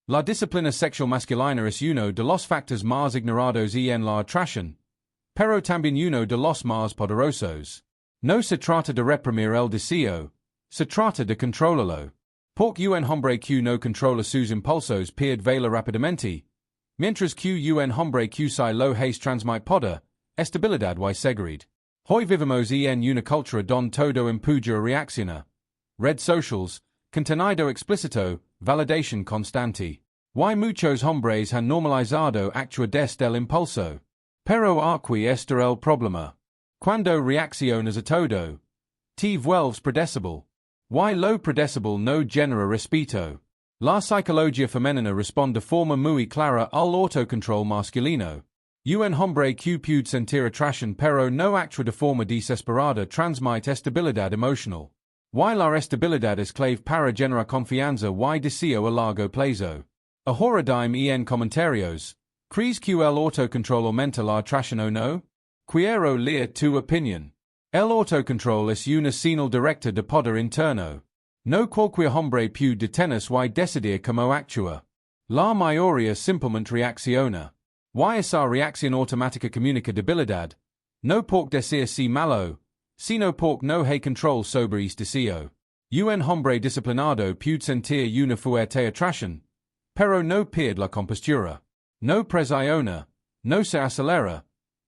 La disciplina sexual masculina es uno de los factores más ignorados en la atracción, pero también uno de los más poderosos. No se trata de reprimir el deseo, se trata de controlarlo. Porque un hombre que no controla sus impulsos pierde valor rápidamente, mientras que un hombre que se lo hace transmite poder, estabilidad y seguridad. Hoy vivimos en una cultura donde todo empuja a reaccionar. Red socials, contenido explícito, validación constante. Y muchos hombres han normalizado actuar desde el impulso. Pero aquí está el problema. Cuando reaccionas a todo, te vuelves predecible. Y lo predecible no genera respeto. La psicología femenina responde de forma muy clara al autocontrol masculino. Un hombre que puede sentir atracción pero no actúa de forma desesperada transmite estabilidad emocional. Y la estabilidad es clave para generar confianza y deseo a largo plazo. Ahora dime en comentarios, ¿crees que el autocontrol aumenta la atracción o no? Quiero leer tu opinión. El autocontrol es una señal directa de poder interno. No cualquier hombre puede detenerse y decidir cómo actúa. La mayoría simplemente reacciona. Y esa reacción automática comunica debilidad. No porque desea si malo, sino porque no hay control sobre ese deseo. Un hombre disciplinado puede sentir una fuerte atracción, pero no pierde la compostura. No presiona, no se acelera,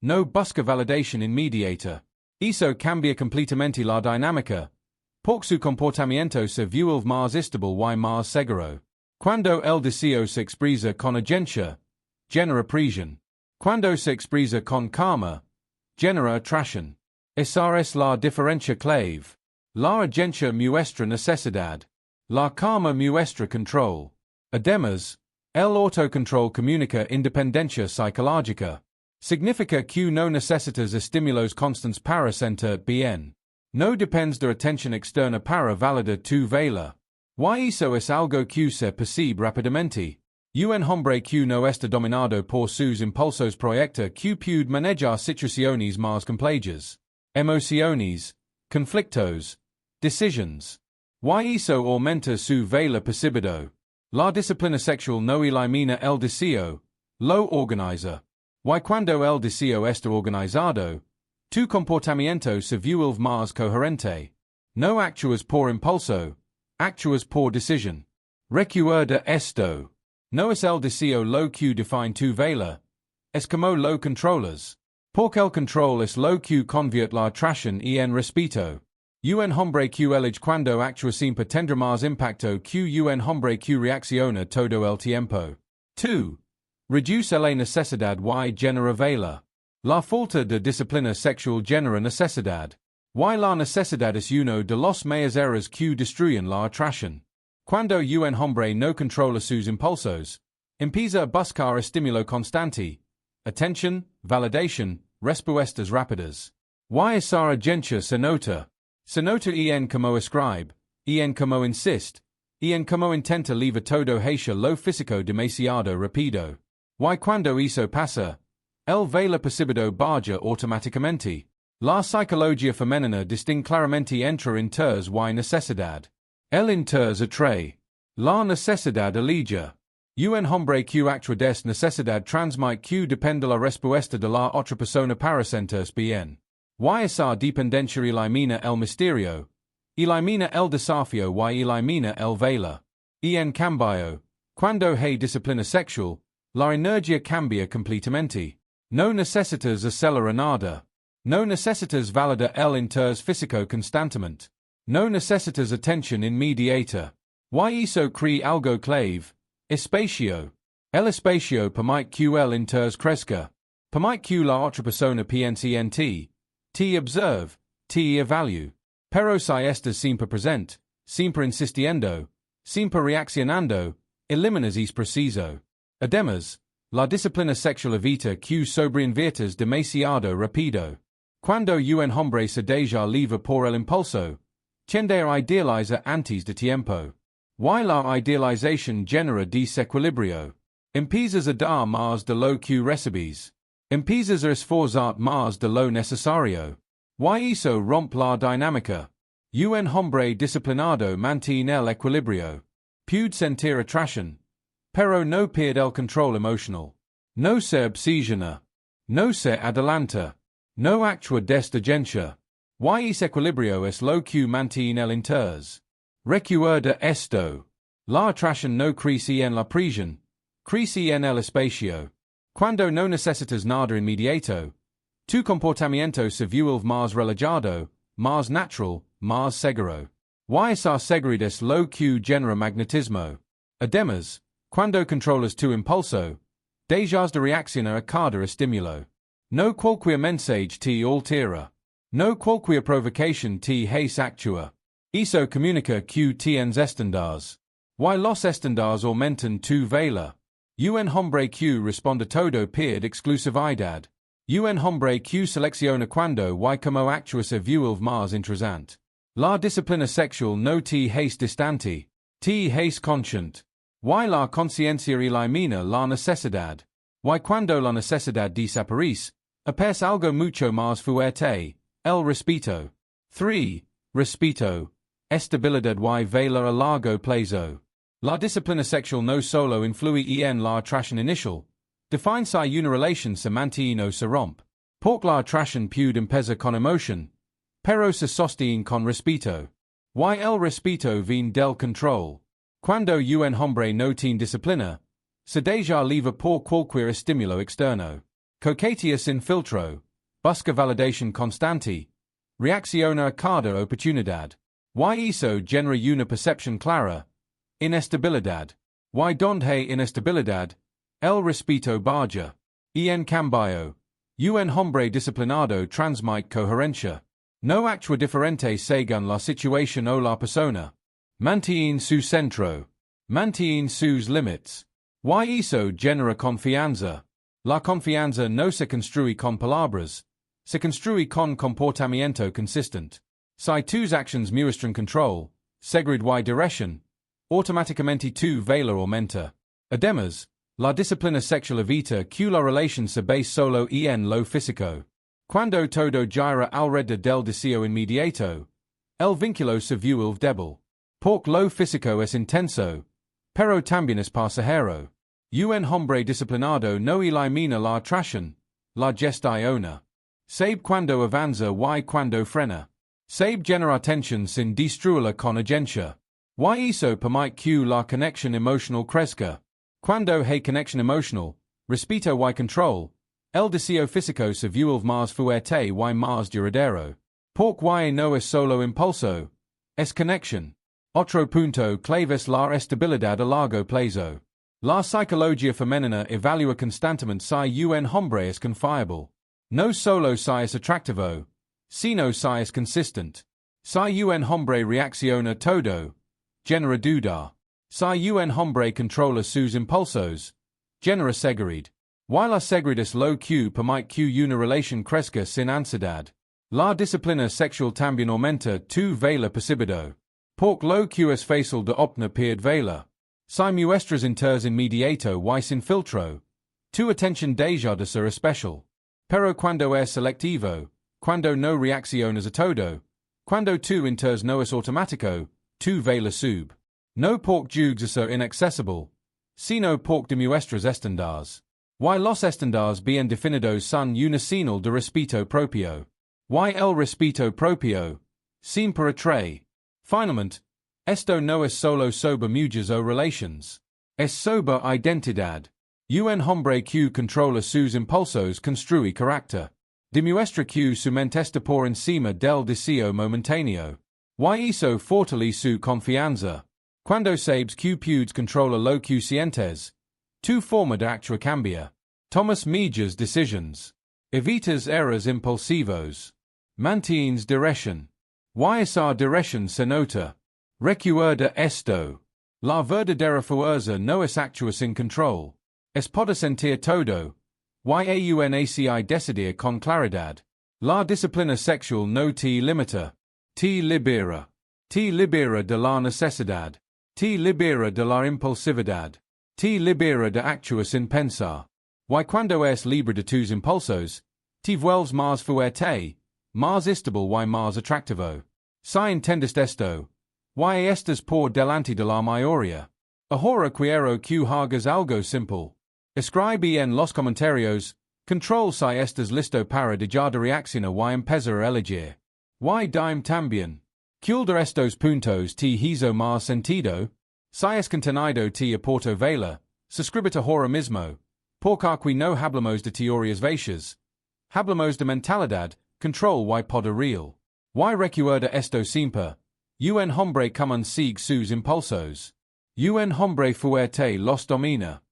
no busca validación inmediata. Eso cambia completamente la dinámica, porque su comportamiento se vuelve más estable y más seguro. Cuando el deseo se expresa con urgencia, genera presión. Cuando se expresa con calma, genera atracción. Esa es la diferencia clave. La urgencia muestra necesidad. La calma muestra control. Además, el autocontrol comunica independencia psicológica. Significa que no necesitas estímulos constantes para sentir bien. No dependes de atención externa para validar tu valor. Y eso es algo que se percibe rápidamente. Un hombre que no está dominado por sus impulsos proyecta que puede manejar situaciones más complejas. Emociones, conflictos, decisiones. Y eso aumenta su valor percibido. La disciplina sexual no elimina el deseo, lo organiza. Y cuando el deseo está organizado, tu comportamiento se vuelve más coherente. No actúas por impulso, actúas por decisión. Recuerda esto. No es el deseo lo que define tu valor, es como lo controlas. Porque el control es lo que convierte la atracción en respeto. Un hombre que elige cuando actúa siempre tendrá más impacto que un hombre que reacciona todo el tiempo. 2. Reduce la necesidad y genera valor. La falta de disciplina sexual genera necesidad. Y la necesidad es uno de los mayores errores que destruyen la atracción. Cuando un hombre no controla sus impulsos, empieza a buscar estímulo constante, atención, validación, respuestas rápidas. Y esa urgencia se nota. Se nota en como escribe, en como insiste, en como intenta levar todo hacia lo físico demasiado rápido. Y cuando eso pasa, el valor percibido baja automáticamente. La psicología femenina distingue claramente entre interés y necesidad. El interés atrae. La necesidad elige. Un hombre que actúa des necesidad transmite que depende la respuesta de la otra persona para sentirse bien. Y esa dependencia elimina el misterio, elimina el desafío y elimina el valor. En cambio, cuando hay disciplina sexual, la energía cambia completamente. No necesitas acelerar nada. No necesitas validar el interés físico constantemente. No necesitas atención inmediata. Y eso crea algo clave, espacio. El espacio permite que el interés crezca. Permite que la otra persona piense en ti, te observe, te evalúe. Pero si estás siempre presente, siempre insistiendo, siempre reaccionando, eliminas es preciso. Además, la disciplina sexual evita que sobreinviertas demasiado rápido. Cuando un hombre se deja llevar por el impulso, tiende a idealizar antes de tiempo. Y la idealización genera desequilibrio. Empiezas a dar más de lo que recibes. Empiezas a esforzar más de lo necesario. Y eso rompe la dinámica. Un hombre disciplinado mantiene el equilibrio. Puede sentir atracción, Pero no pierde el control emocional. No se obsesiona. No se adelanta. No actúa desde urgencia. Y ese equilibrio es lo que mantiene el interés. Recuerda esto. La atracción no crece en la prisión, crece en el espacio. Cuando no necesitas nada inmediato, tu comportamiento se vuelve más relajado, más natural, más seguro. Y esa seguridad es lo que genera magnetismo. Además, cuando controlas tu impulso, dejas de reaccionar a cada estímulo. No cualquier mensaje te altera. No cualquier provocación te hace actuar. Eso comunica que tienes estándares. Y los estándares aumentan tu valor. Un hombre que responde todo pierde exclusividad. Un hombre que selecciona cuando y como actúa se vuelve más interesante. La disciplina sexual no te hace distante, te hace consciente. Y la conciencia elimina la necesidad. Y cuando la necesidad desaparece, aparece algo mucho más fuerte, el respeto. 3. Respeto. Estabilidad y valor a largo plazo. La disciplina sexual no solo influye en la atracción inicial, define si una relación se mantiene o se rompe. Porque la atracción puede empezar con emoción, pero se sostiene con respeto. Y el respeto viene del control. Cuando un hombre no tiene disciplina, se deja libre por cualquier estímulo externo. Coquetea sin filtro, busca validación constante, reacciona a cada oportunidad. Y eso genera una percepción clara. Inestabilidad. Y donde inestabilidad, el respeto baja. En cambio, un hombre disciplinado transmite coherencia. No actúa diferente según la situación o la persona. Mantiene su centro. Mantiene sus límites. Y eso genera confianza. La confianza no se construye con palabras, se construye con comportamiento consistente. Si tus actions muestran control, seguridad y dirección, automáticamente tu valor aumenta. Además, la disciplina sexual evita que la relación se base solo en lo físico. Cuando todo gira alrededor del deseo inmediato, el vínculo se vuelve débil. Porque lo físico es intenso, pero también es pasajero. Un hombre disciplinado no elimina la atracción, la gestiona. Sabe cuando avanza y cuando frena. Sabe generar tensión sin destruirla con urgencia. Y eso permite que la conexión emocional crezca. Cuando hay conexión emocional, respeto y control, el deseo físico se vuelve más fuerte y más duradero. Porque no es solo impulso, es conexión. Otro punto clave es la estabilidad a largo plazo. La psicología femenina evalúa constantemente si un hombre es confiable. No solo si es atractivo, sino si es consistente. Si un hombre reacciona todo, genera duda. Si un hombre controla sus impulsos, genera seguridad. Y la seguridad es lo que permite que una relación crezca sin ansiedad. La disciplina sexual también aumenta tu valor percibido. Porque lo que es fácil de obtener pierde valor. Si muestras interés inmediato y sin filtro, tu atención deja de ser especial. Pero cuando es selectivo, cuando no reaccionas a todo, cuando tu interés no es automático, tu valor sube. No porque jugues a ser inaccesible, sino porque demuestras estándares. Y los estándares bien definidos son una señal de respeto propio. Y el respeto propio siempre atrae. Finalmente, esto no es solo sobre mujeres o relaciones. Es sobre identidad. Un hombre que controla sus impulsos construye carácter. Demuestra que su mente está por encima del deseo momentáneo. Y eso fortalece su confianza. Cuando sabes que puedes controlar lo que sientes, tu forma de actuar cambia. Tomas mejores decisiones. Evitas errores impulsivos. Mantienes dirección. Y esa dirección se nota. Recuerda esto. La verdadera fuerza no es actuar sin control. Es poder sentir todo. Y aunci decidir con claridad. La disciplina sexual no te limita. Te libera. Te libera de la necesidad. Te libera de la impulsividad. Te libera de actuar sin pensar. Y cuando es libre de tus impulsos, te vuelves más fuerte, más estable y más atractivo. Si entiendes esto, y estás por delante de la mayoría. Ahora quiero que hagas algo simple. Escribe en los comentarios. Control si estás listo para dejar de reaccionar y empezar a elegir. Y dime también. ¿Cuál de estos puntos te hizo más sentido? Si es contenido te aporto valor, suscríbete ahora mismo. Porque no hablamos de teorías vacías. Hablamos de mentalidad, control y poder real. Y recuerda esto siempre. Un hombre común sigue sus impulsos. Un hombre fuerte los domina.